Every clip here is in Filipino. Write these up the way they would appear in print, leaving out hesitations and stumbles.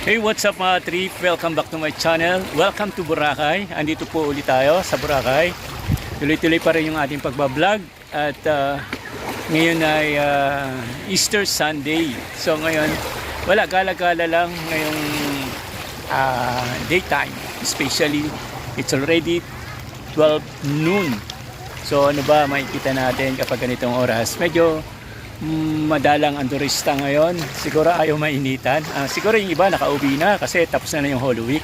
Hey, what's up mga trip? Welcome back to my channel. Welcome to Boracay. Andito po ulit tayo sa Boracay. Tuloy-tuloy pa rin yung ating pagbablog. At ngayon ay Easter Sunday. So ngayon, wala, gala-gala lang ngayong daytime. Especially, it's already 12 noon. So ano ba makikita natin kapag ganitong oras? Medyo madalang ang turista ngayon. Siguro ayaw mainitan. Siguro yung iba nakauwi na kasi tapos na yung Holy Week.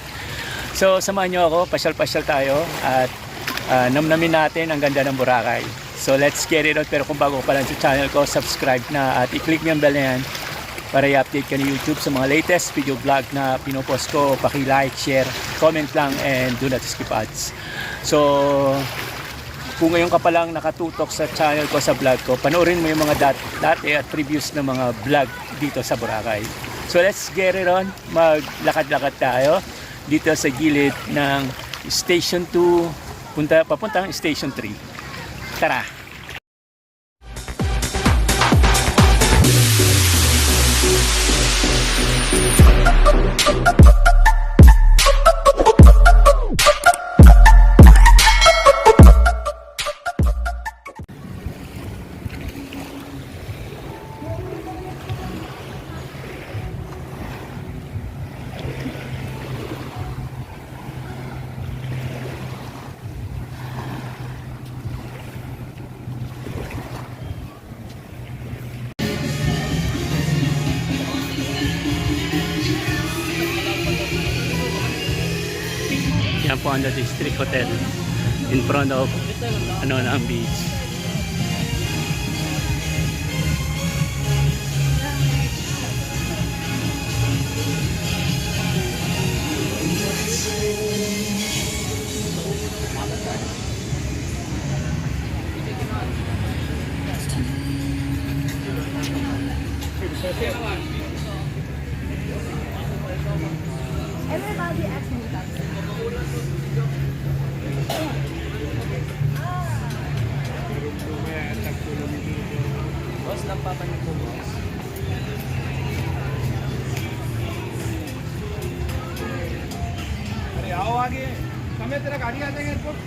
So samahan nyo ako, pasyal-pasyal tayo at namnamin natin ang ganda ng Boracay. So let's get it out. Pero kung bago pa lang sa channel ko, subscribe na at i-click nyo ang bell na yan para i-update ka ni YouTube sa mga latest video vlog na pinopost ko. Paki-like, share, comment lang, and do not skip ads. So kung ngayon ka pa lang nakatutok sa channel ko, sa vlog ko, panoorin mo yung mga dati at previous na mga vlog dito sa Boracay. So let's get it on. Maglakad-lakad tayo dito sa gilid ng Station 2 papuntang Station 3. Tara! Yan po ang District Hotel in front of ng beach. Everybody asks me that. Boss, napapanin po boss. अरे आओ आगे समय तेरा गाड़ी आ जाएगा airport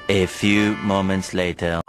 A few moments later.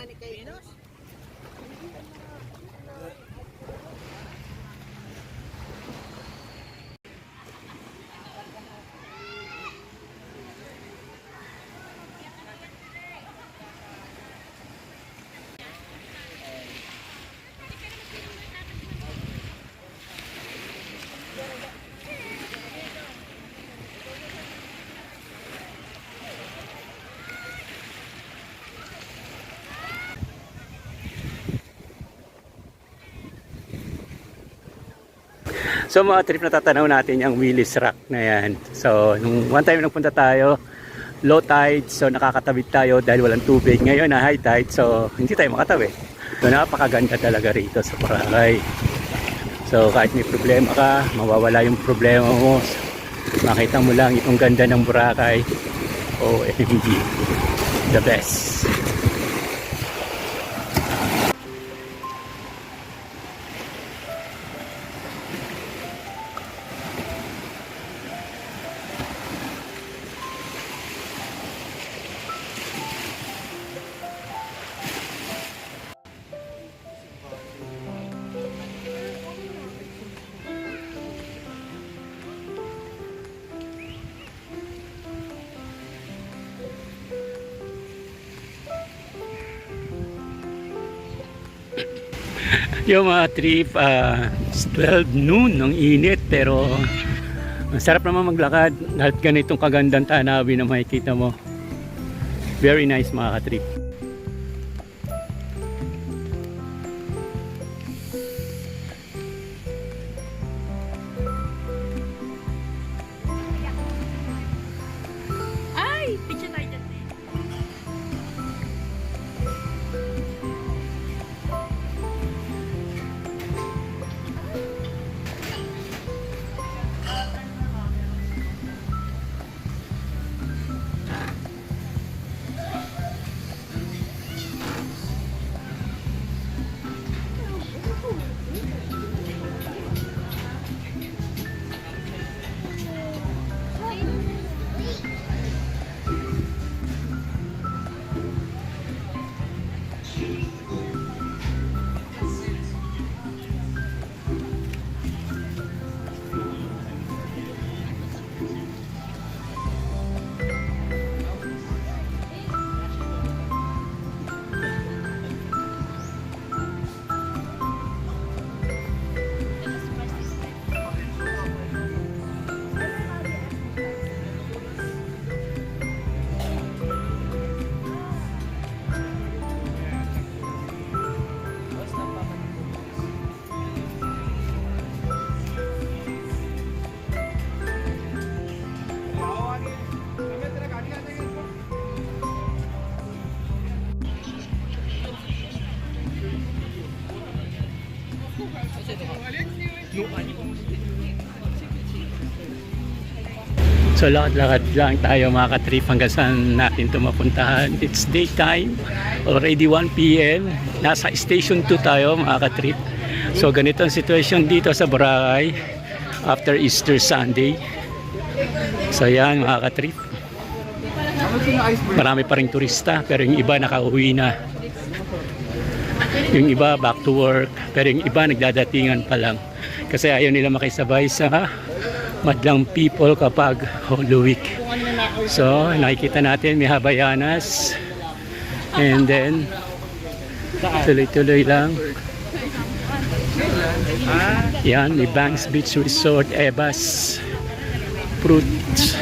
ni kay So mga trip na tatanaw natin yung Willis Rock na yan. So nung one time nagpunta tayo, low tide, so nakakatawid tayo dahil walang tubig. Ngayon na high tide, so hindi tayo makatawid. So napakaganda talaga rito sa Boracay. So kahit may problema ka, mawawala yung problema mo. Makita mo lang itong ganda ng Boracay. OMG, the best. Yung mga trip, it's 12 noon ng init, pero ang sarap naman maglakad dahil ganitong kagandang tanawin na makikita mo. Very nice mga ka-trip. Ay, picture tayo dyan. So lakad-lakad lang tayo mga ka-trip hanggang saan natin ito mapuntahan. It's daytime, already 1 p.m. Nasa station 2 tayo mga ka-trip. So ganito ang sitwasyon dito sa Boracay after Easter Sunday. So yan mga ka-trip. Marami pa ring turista pero yung iba nakauwi na. Yung iba back to work pero yung iba nagdadatingan pa lang. Kasi ayaw nila makisabay sa madlang people kapag Holy Week. So nakikita natin may Habayanas and then tuloy-tuloy lang. Yan, may Banks Beach Resort, Ebas, Fruits.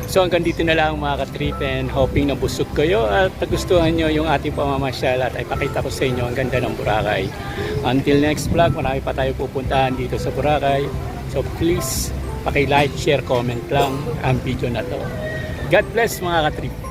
So hanggang dito na lang mga ka-trip and hoping na busog kayo at nagustuhan nyo yung ating pamamasyal at ipakita ko sa inyo ang ganda ng Boracay. Until next vlog, marami pa tayo pupuntahan dito sa Boracay. So please, paki-like, share, comment lang ang video na to. God bless mga ka-trip.